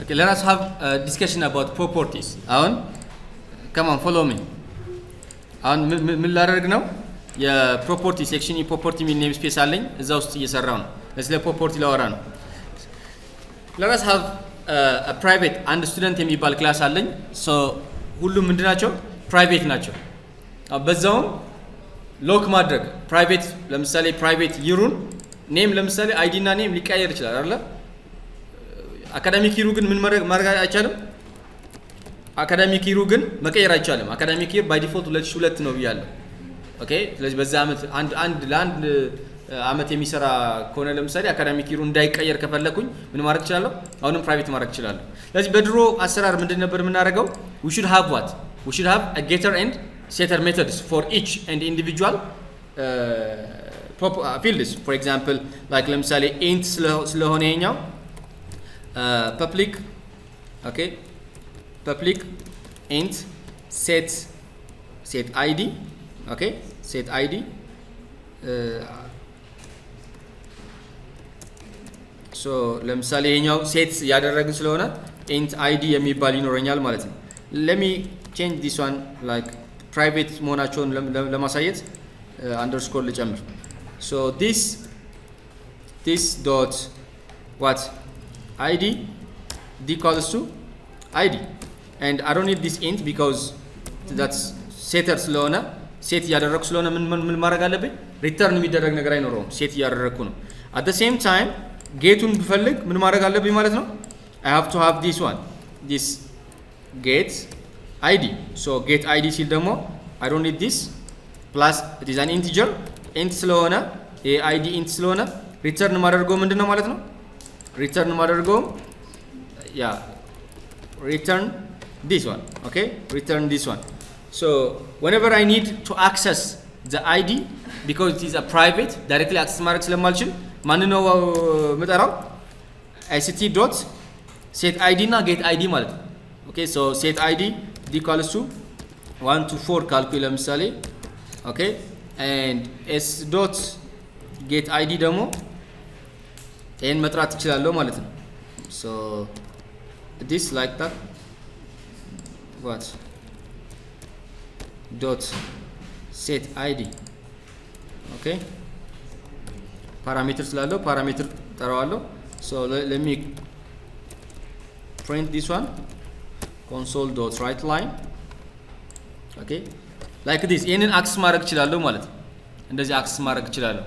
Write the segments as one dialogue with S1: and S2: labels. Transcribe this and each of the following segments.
S1: Okay, let us have a discussion about properties. አሁን come on follow me. አሁን ምን ላደርግ ነው? የፕሮፐርቲ ሴክሽን የፕሮፐርቲ ሚል ኔም ስፔስ አለኝ እዛ ውስጥ እየሰራው ነው። ስለ ፕሮፐርቲ ላወራ ነው። let us have a private and student የሚባል ክላስ አለኝ። so ሁሉም ምንድናቸው? ፕራይቬት ናቸው። በዛውም ሎክ ማድረግ ፕራይቬት ለምሳሌ ፕራይቬት ይሩን ኔም ለምሳሌ አይዲ እና ኔም ሊቀየር ይችላል አይደል? አካዳሚክ ይሩ ግን ምን ማድረግ አይቻልም። አካዳሚክ ይሩ ግን መቀየር አይቻልም። አካዳሚክ ይር ባይ ዲፎልት 2002 ነው ብያለሁ። ኦኬ ስለዚህ በዛ አመት ለአንድ አመት የሚሰራ ከሆነ ለምሳሌ አካዳሚክ ይሩ እንዳይቀየር ከፈለኩኝ ምን ማድረግ እችላለሁ? አሁንም ፕራይቬት ማድረግ እችላለሁ። ስለዚህ በድሮ አሰራር ምንድን ነበር የምናደርገው? we should have what we should have a getter and setter methods for each and individual fields. For example like ለምሳሌ int ስለሆነ ይሄኛው public okay public int set id okay set id so ለምሳሌ ይሄኛው ሴት ያደረግን ስለሆነ int id የሚባል ይኖረኛል ማለት ነው። let me change this one like private መሆናቸውን ለማሳየት underscore ልጨምር። so this dot what id equals to id and I don't need this int because that's setter ስለሆነ ሴት ያደረኩ ስለሆነ ምን ማድረግ አለብኝ? ሪተርን የሚደረግ ነገር አይኖርም። ሴት ያደረኩ ነው። at the same time ጌቱን ብፈልግ ምን ማድረግ አለብኝ ማለት ነው? I have to have this one this get id so get id ሲል ደግሞ I don't need this plus it is an integer int ስለሆነ id int ስለሆነ ሪተርን ማድረገው ምንድነው ማለት ነው? ሪተርን ማድረገው yeah return this one okay return this one so whenever I need to access the id because it is a private directly access ማድረግ ስለማልችል ማን ነው መጠራው? ict dot set id እና get id ማለት ነው። okay so set id equals to 1 to 4 ካልኩ ለምሳሌ okay and s dot get id ደግሞ ይሄን መጥራት እችላለሁ ማለት ነው። so this like that what dot set id okay parameter ስላለው parameter ጠራዋለሁ። so let me print this one console dot write line okay like this ይሄንን አክሰስ ማድረግ እችላለሁ ማለት ነው። እንደዚህ አክሰስ ማድረግ እችላለሁ።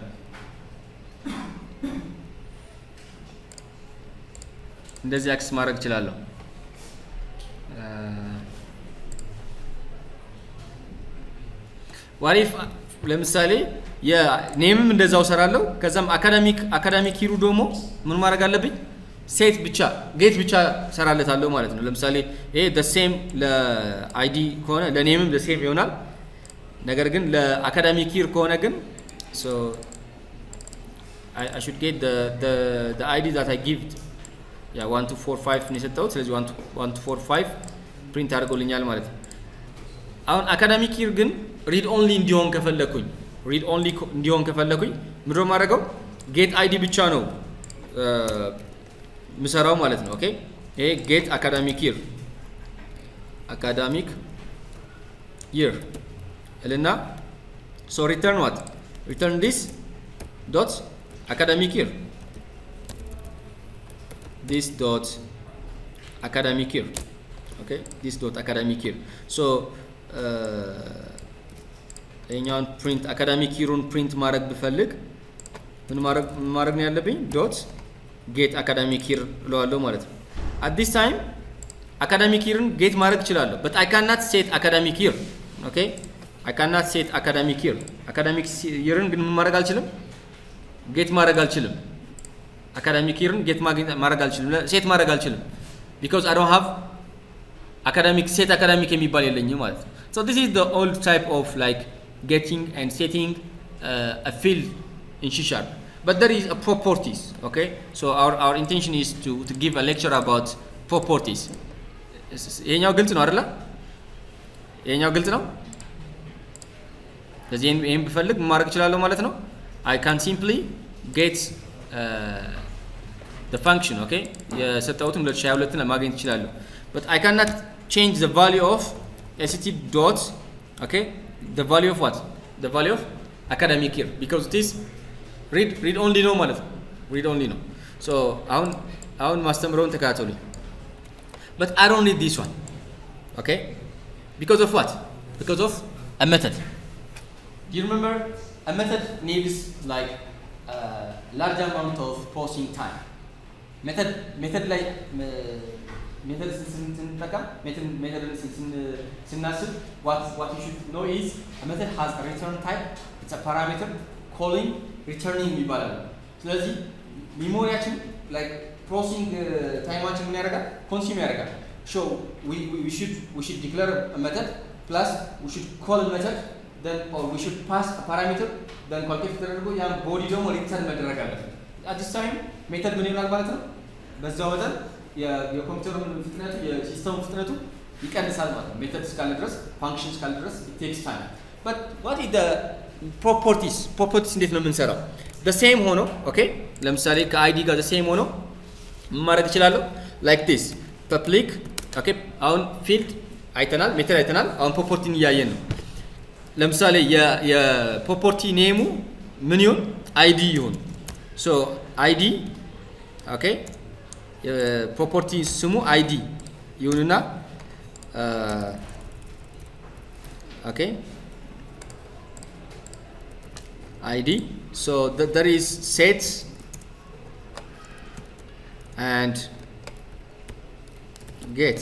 S1: እንደዚህ አክሰስ ማድረግ እችላለሁ። what if ለምሳሌ የኔምም እንደዛው ሰራለሁ። ከዛም አካዳሚክ ሂሩ ደግሞ ምን ማድረግ አለብኝ? ሴት ብቻ ጌት ብቻ ሰራለታለሁ ማለት ነው። ለምሳሌ ይሄ the same ለአይዲ ከሆነ ለኔምም the same ይሆናል። ነገር ግን ለአካዳሚክ ሂር ከሆነ ግን so I should get the id that I give ያ 1 2 4 5 ነው የሰጠሁት። ስለዚህ 1 2 4 5 ፕሪንት አድርጎልኛል ማለት ነው። አሁን አካዳሚክ ሂር ግን ሪድ ኦንሊ እንዲሆን ከፈለኩኝ ምንድነው ማድረገው? ጌት አይዲ ብቻ ነው ምሰራው ማለት ነው። ኦኬ ይሄ ጌት አካዳሚክ ይር እልና so return what return this dot academic year this dot academic year okay this dot academic year so እኛን print academic year-ን print ማድረግ ብፈልግ ምን ማድረግ ነው ያለብኝ? dot get academic year እለዋለሁ ማለት ነው። at this time academic year-ን get ማድረግ እችላለሁ but I cannot set academic year okay I cannot set academic year-ን ግን ምን ማድረግ አልችልም? get ማድረግ አልችልም። academic year-ን get ማድረግ አልችልም፣ set ማድረግ አልችልም because I don't have set academic የሚባል የለኝም ማለት ነው። so this is the old type of like getting and setting a field in C#. But there is a properties, okay? So our intention is to give a lecture about properties. ይሄኛው ግልጽ ነው አይደል? ይሄኛው ግልጽ ነው። ስለዚህ ይሄን ብፈልግ ማድረግ እችላለሁ ማለት ነው። I can simply get the function, okay? የሰጠሁትን 2022 ማግኘት ይችላል። But I cannot change the value of ACT dot, okay? The value of what? The value of academic year, because it is read only ነው ማለት ነው። read only ነው። So አሁን ማስተምረውን ተከታተሉኝ። But I don't need this one, okay? Because of what? Because of a method. Do you remember a method needs like a large amount of processing time? Method like method ስንጠቀም ስናስብ what you should know is a method has a return type. It's a parameter calling returning ይባላል። ስለዚህ ሜሞሪያችን like processing ታይማችን ምን ያደርጋል? ኮንሱም ያደርጋል። So we should declare a method plus we should call a method then or we should pass a parameter then calculate ተደርጎ ያን ቦዲ ደግሞ ሪተርን መደረግ አለበት። at this time ሜተድ ምን ይሆናል ማለት ነው? በዛው መጠን የኮምፒውተሩ ፍጥነቱ የሲስተሙ ፍጥነቱ ይቀንሳል ማለት ነው። ሜተድ እስካለ ድረስ ፋንክሽን እስካለ ድረስ it takes time. But what is the properties እንዴት ነው የምንሰራው? the same ሆኖ okay ለምሳሌ ከአይዲ ጋር the same ሆኖ ማድረግ እችላለሁ like this public okay አሁን ፊልድ አይተናል ሜተድ አይተናል አሁን ፕሮፐርቲን እያየን ነው። ለምሳሌ የፕሮፐርቲ ኔሙ ምን ይሁን አይዲ ይሁን so id okay የፕሮፐርቲ ስሙ አይዲ ይሁንና okay id so there is set and get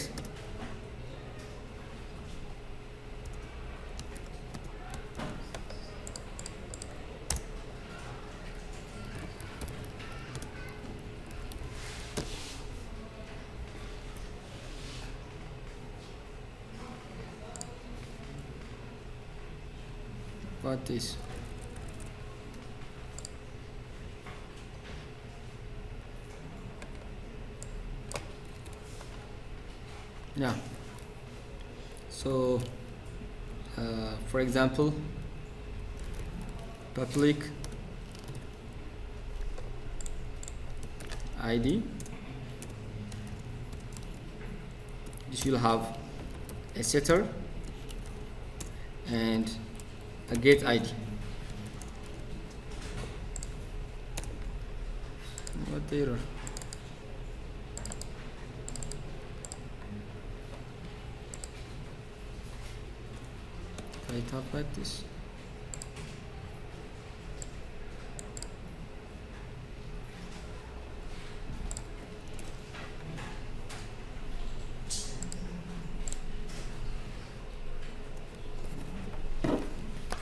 S1: what is yeah so for example public id this will have a setter and a get id. What error? I type like this.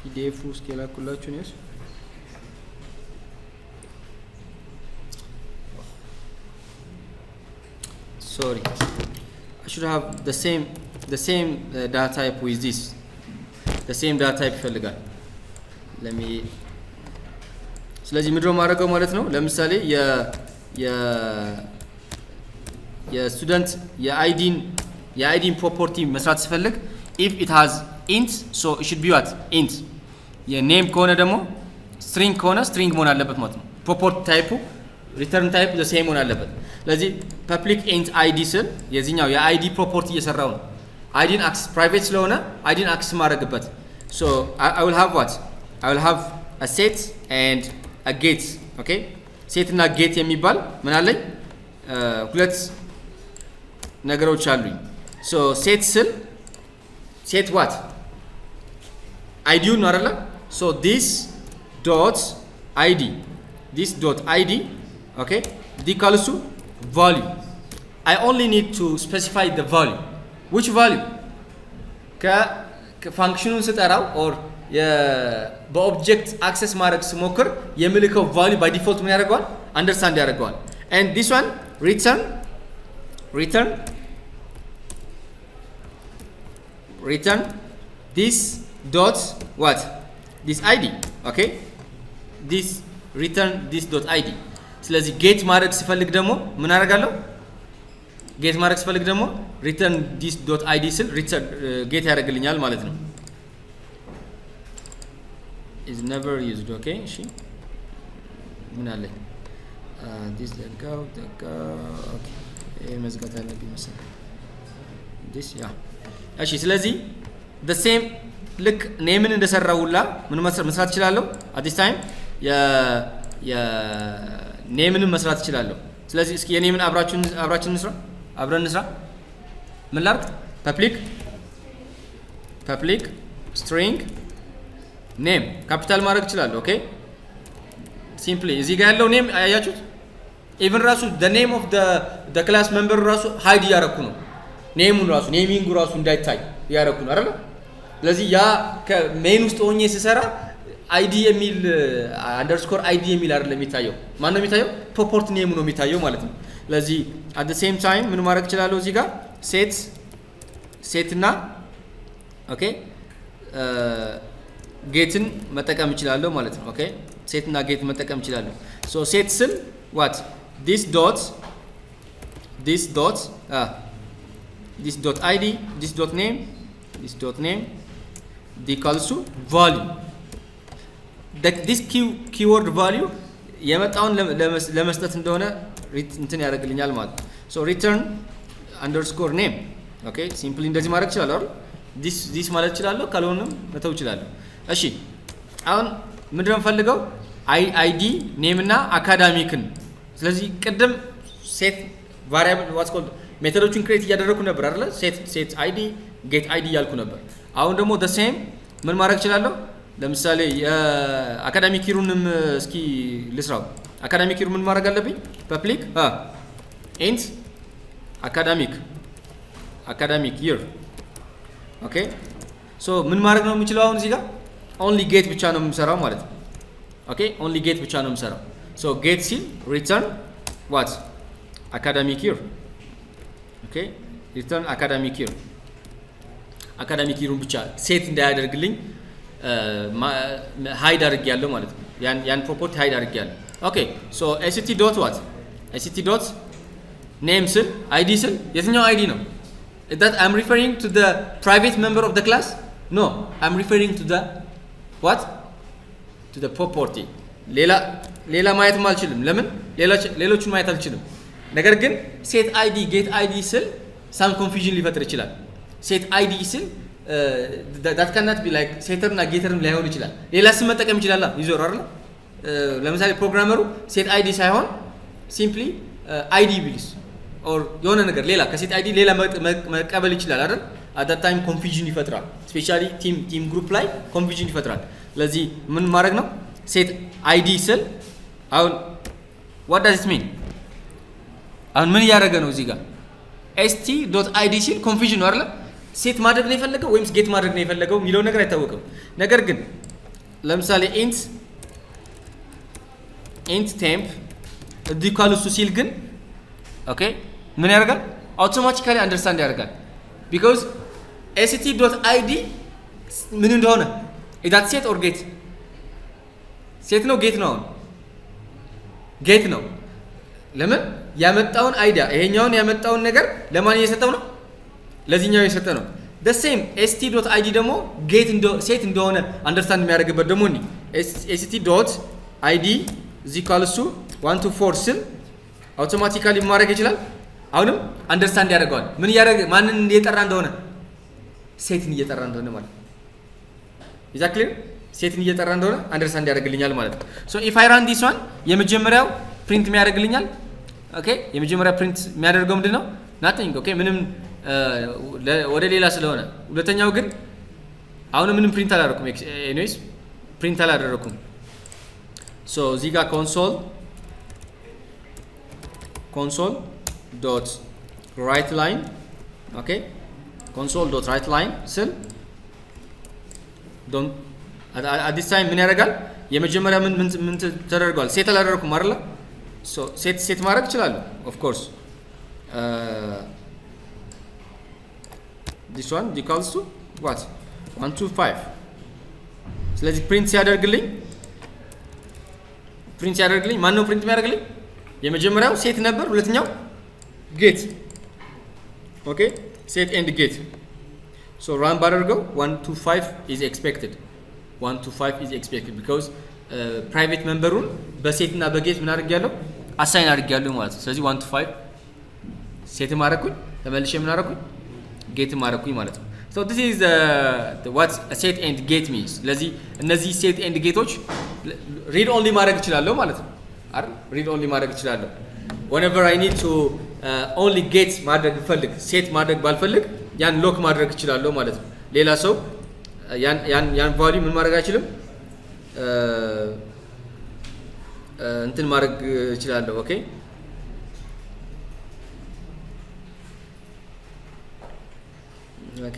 S1: PDF ውስጥ የላኩላችሁ ነው። Sorry, I should have the same data type with this. The same data type ይፈልጋል። let me ስለዚህ ምንድነው ማድረገው ማለት ነው። ለምሳሌ የስቱደንት የአይዲን ፕሮፐርቲ መስራት ሲፈልግ if it has int so it should be what int የኔም ከሆነ ደግሞ string ከሆነ string መሆን አለበት ማለት ነው። ፕሮፐርቲ ታይፑ ሪተርን ታይፕ the same መሆን አለበት። ስለዚህ public int id ስል የዚህኛው የአይዲ ፕሮፐርቲ እየሰራው ነው። አይዲን አክሰስ ፕራይቬት ስለሆነ አይዲን አክሰስ ማድረግበት so I will have what I will have a set and a get okay set እና get የሚባል ምን አለኝ ሁለት ነገሮች አሉኝ። so set ስል set what id ነው አይደለ? so this dot id okay equals to value. I only need to specify the value. which value ከፋንክሽኑን ስጠራው or በኦብጀክት አክሰስ ማድረግ ስሞክር የምልከው value by default ምን ያደርገዋል understand ያደርገዋል and this one return this dot what this id okay this return this dot id ስለዚህ get ማድረግ ሲፈልግ ደግሞ ምን አደርጋለሁ get ማድረግ ሲፈልግ ደግሞ return this dot id ስል return get ያደርግልኛል ማለት ነው። is never used okay እሺ ምን አለ this let go okay መዝጋት አለብኝ መሰለኝ this yeah እሺ ስለዚህ the same ልክ ኔምን እንደሰራው ሁላ ምን መስራት እችላለሁ at this time ኔምንም መስራት እችላለሁ ስለዚህ እስኪ የኔምን አብራችን እንስራ አብረን እንስራ ምን ላድርግ public string name ካፒታል ማድረግ እችላለሁ ኦኬ simply እዚህ ጋር ያለው ኔም አያያችሁት even ራሱ the name of the class member ራሱ ሃይድ ያረኩ ነው ኔሙን ራሱ ኔሚንጉ ራሱ እንዳይታይ ያረኩ ነው አይደል ስለዚህ ያ ከሜን ውስጥ ሆኜ ሲሰራ አይዲ የሚል አንደርስኮር አይዲ የሚል አይደለም የሚታየው ማን ነው የሚታየው ፕሮፖርት ኔሙ ነው የሚታየው ማለት ነው ስለዚህ at the same time ምን ማድረግ እችላለሁ እዚህ ጋር ሴት እና ኦኬ ጌትን መጠቀም እችላለሁ ማለት ነው ኦኬ ሴት እና ጌት መጠቀም እችላለሁ so ሴት ስል what this dot id this dot name equals to value this keyword value የመጣውን ለመስጠት እንደሆነ እንትን ያደርግልኛል ማለት ነው so return underscore name ኦኬ ሲምፕሊ እንደዚህ ማድረግ ይችላል አይደል this ማለት ይችላል ካልሆነም መተው ይችላል እሺ አሁን ምንድነው ፈልገው id name እና አካዳሚክን ስለዚህ ቅድም ሴት variable what's called ሜተዶችን ክሬት እያደረኩ ነበር አይደል ሴት id get id ያልኩ ነበር አሁን ደግሞ the same ምን ማድረግ ይችላል ለምሳሌ የአካዳሚክ ኪሩንም እስኪ ልስራው አካዳሚክ ኪሩ ምን ማድረግ አለብኝ public int academic year ኦኬ ሶ ምን ማድረግ ነው የምችለው አሁን እዚህ ጋር only get ብቻ ነው የምሰራው ማለት ነው ኦኬ only get ብቻ ነው የምሰራው so get ሲል return what academic year ኦኬ return academic year ብቻ ሴት እንዳያደርግልኝ ሃይድ አድርጌያለሁ ማለት ነው ያን ፕሮፐርቲ ሃይድ አድርጌያለሁ ኦኬ ሶ act dot name ስል id ስል የትኛው id ነው that I'm referring to the private member of the class no I'm referring to the what to the property ሌላ ማየት አልችልም ለምን ሌሎቹን ማየት አልችልም ነገር ግን set id get id ስል some confusion ሊፈጥር ይችላል set id ስል that cannot be like setter እና getterም ላይሆን ይችላል ሌላ ስም መጠቀም ይችላል ይዞር አይደል ለምሳሌ ፕሮግራመሩ set id ሳይሆን simply id ቢልስ or የሆነ ነገር ሌላ ከሴት id ሌላ መቀበል ይችላል አይደል at that time confusion ይፈጥራል especially team group ላይ confusion ይፈጥራል ስለዚህ ምን ማድረግ ነው set id ስል አሁን what does it mean አሁን ምን ያደረገ ነው እዚህ ጋር st.id ሲል confusion ነው አይደል ሴት ማድረግ ነው የፈለገው ወይስ ጌት ማድረግ ነው የፈለገው የሚለው ነገር አይታወቅም ነገር ግን ለምሳሌ int temp equals to ሲል ግን ኦኬ ምን ያደርጋል አውቶማቲካሊ አንደርስታንድ ያደርጋል because st.id ምን እንደሆነ is that set or get ሴት ነው ጌት ነው ጌት ነው ለምን ያመጣውን አይዲያ ይሄኛውን ያመጣውን ነገር ለማን እየሰጠው ነው ለዚህኛው እየሰጠ ነው the same st.id ደግሞ ጌት ሴት እንደሆነ አንደርስታንድ የሚያደርግበት ደግሞ ነው st.id equals to 1 to 4 ስል አውቶማቲካሊ ማድረግ ይችላል አሁንም አንደርስታንድ ያደርጋል ምን ያደርግ ማንን እየጠራ እንደሆነ ሴትን እየጠራ እንደሆነ ማለት exactly ሴትን እየጠራ እንደሆነ አንደርስታንድ ያደርግልኛል ማለት ነው so if I run this one የመጀመሪያው ፕሪንት የሚያደርግልኛል ኦኬ የመጀመሪያ ፕሪንት የሚያደርገው ምንድነው nothing ኦኬ ምንም ወደ ሌላ ስለሆነ ሁለተኛው ግን አሁን ምንም ፕሪንት አላደረኩም anyways ፕሪንት አላደረኩም so እዚህ ጋር console dot write line okay console dot write line ስል don't at this time ምን ያደርጋል የመጀመሪያ ምን ተደርጓል ሴት አላደረኩም አይደል so ሴት ማድረግ ይችላል of course this one equals to what 1 to 5 ስለዚህ ፕሪንት ሲያደርግልኝ ማን ነው ፕሪንት የሚያደርግልኝ የመጀመሪያው ሴት ነበር ሁለተኛው ጌት ኦኬ ሴት ኤንድ ጌት so run ባደርገው 1 to 5 is expected 1 to 5 is expected because private memberውን በሴት እና በጌት ምን አድርጌያለሁ አሳይን አድርጌያለሁ ማለት ነው። ስለዚህ 1 to 5 ሴት ማረኩኝ ተመልሼ ምን አረኩኝ ጌት ማረኩኝ ማለት ነው። so this is what a set and get means። ስለዚህ እነዚህ ሴት ኤንድ ጌቶች ሪድ ኦንሊ ማድረግ እችላለሁ ማለት ነው አይደል? ሪድ ኦንሊ ማድረግ እችላለሁ whenever I need to only get ማድረግ ፈልግ ሴት ማድረግ ባልፈልግ ያን ሎክ ማድረግ እችላለሁ ማለት ነው። ሌላ ሰው ያን ቫልዩ ምን ማድረግ አይችልም እንትን ማድረግ እችላለሁ። ኦኬ ኦኬ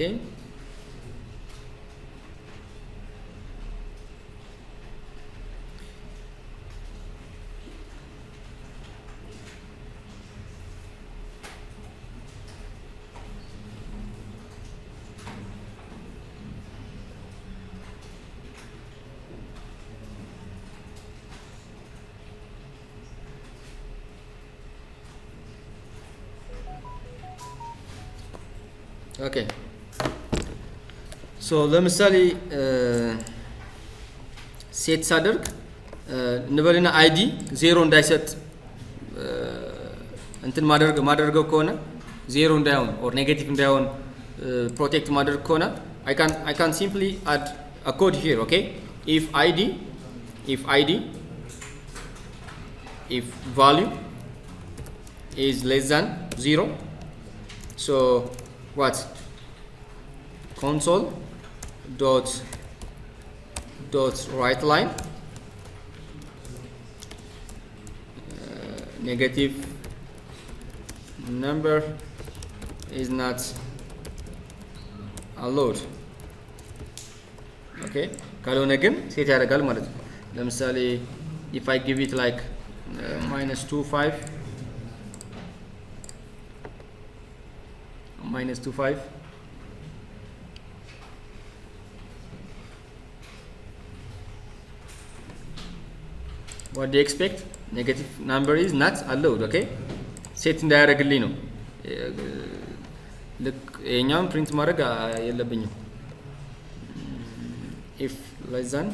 S1: ኦኬ ሶ ለምሳሌ ሴት ሳደርግ እንበልና አይዲ ዜሮ እንዳይሰጥ እንትን ማደርገው ከሆነ ዜሮ እንዳይሆን ኦር ኔጌቲቭ እንዳይሆን ፕሮቴክት ማድረግ ከሆነ I can simply add a code here. Okay, if value is less than 0, so what console dot write line negative number is not allowed. okay ካልሆነ ግን ሴት ያደርጋል ማለት ነው። ለምሳሌ if I give it like -25 what do you expect? Negative number is not allowed. okay ሴት እንዳያደርግልኝ ነው። ልክ የኛውን ፕሪንት ማድረግ የለብኝም። if less than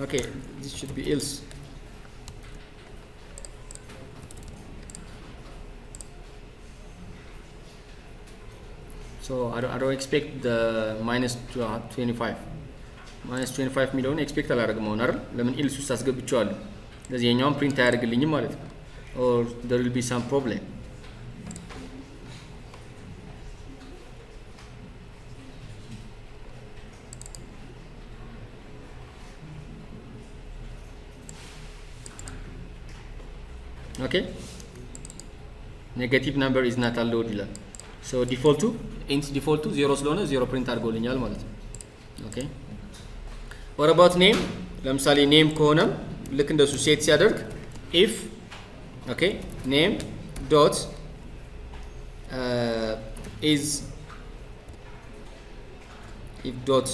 S1: okay this should be else. so I don't expect the -25 ሚሊዮን ኤክስፔክት አላደርግም አሁን አይደል? ለምን ኢልስ ውስጥ አስገብቼዋለሁ። ስለዚህ የኛውን ፕሪንት አያደርግልኝም ማለት ነው። or there will be some problem. okay negative number is not allowed ይላል። so ዲፎልቱ ዜሮ ስለሆነ ዜሮ ፕሪንት አድርጎልኛል ማለት ነው። okay what about name? ለምሳሌ ኔም ከሆነም ልክ እንደሱ ሴት ሲያደርግ if okay name dot is if dot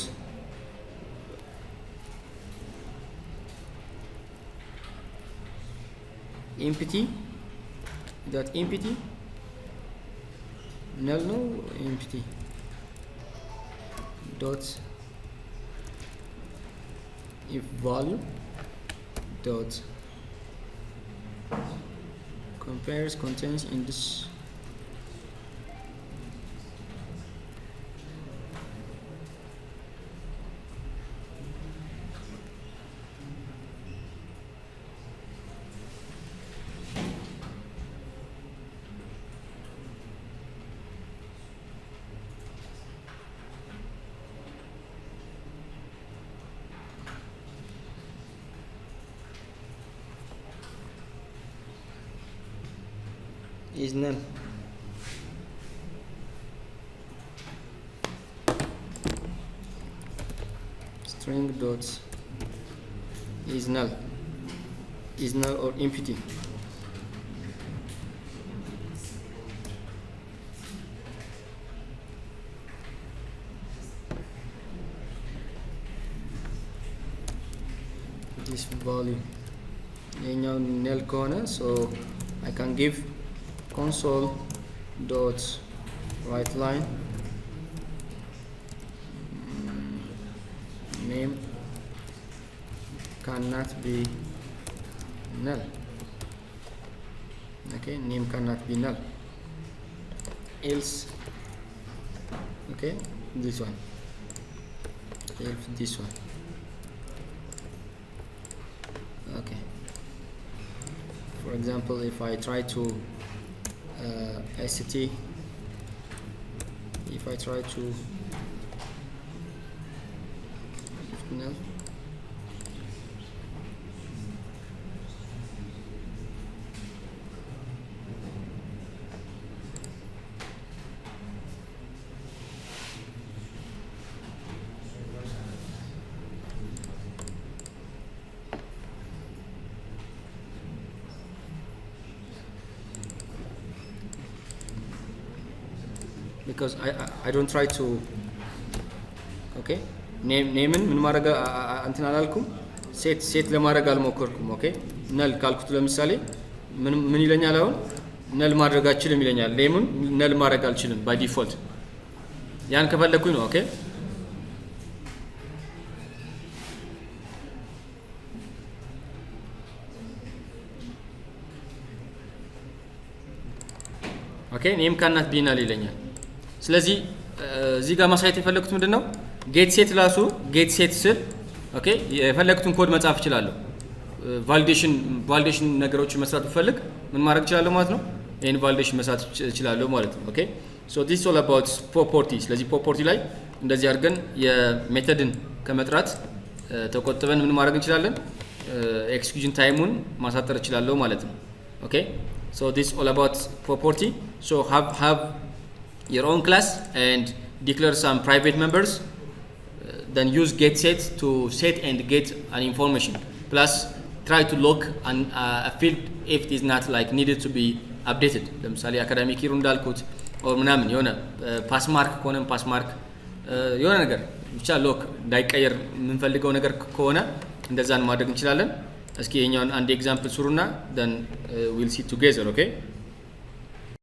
S1: empty null no empty dot if value dot compares contains in this is null. String dots is null or empty. This value null corner, so I can give console dot write line name cannot be null. Okay, name cannot be null. Else, okay, this one. Else this one. Okay. For example, if I try to ST, if I try to null, because I don't try to, okay, name ምን ማድረግ እንትን አላልኩም ሴት ለማድረግ አልሞከርኩም። ኦኬ ነል ካልኩት ለምሳሌ ምን ይለኛል? አሁን ነል ማድረግ አልችልም ይለኛል። ኔሙን ነል ማድረግ አልችልም ባይ ዲፎልት። ያን ከፈለኩኝ ነው። ኦኬ ኦኬ ኔም ካናት ቢ ናል ይለኛል። ስለዚህ እዚህ ጋር ማሳየት የፈለኩት ምንድነው? ጌት ሴት ራሱ ጌት ሴት ስል ኦኬ የፈለኩትን ኮድ መጻፍ እችላለሁ። ቫሊዴሽን ነገሮችን መስራት ብፈልግ ምን ማድረግ እችላለሁ ማለት ነው? ይሄን ቫሊዴሽን መስራት እችላለሁ ማለት ነው። ኦኬ ሶ ዲስ ኦል አባውት ፕሮፐርቲ። ስለዚህ ፕሮፐርቲ ላይ እንደዚህ አድርገን የሜተድን ከመጥራት ተቆጥበን ምን ማድረግ እንችላለን? ኤክስኪዩሽን ታይሙን ማሳጠር እችላለሁ ማለት ነው። ኦኬ ሶ ዲስ ኦል አባውት ፕሮፐርቲ። ሶ have your own class and declare some private members, then use get set to set and get an information, plus try to log a field if it is not like needed to be updated. ለምሳሌ አካዳሚክ ይሩ እንዳልኩት ኦር ምናምን የሆነ ፓስ ማርክ ከሆነ ፓስ ማርክ የሆነ ነገር ብቻ ሎክ እንዳይቀየር የምንፈልገው ነገር ከሆነ እንደዛን ማድረግ እንችላለን። እስኪ የኛውን አንድ ኤግዛምፕል ስሩና then we'll see together. okay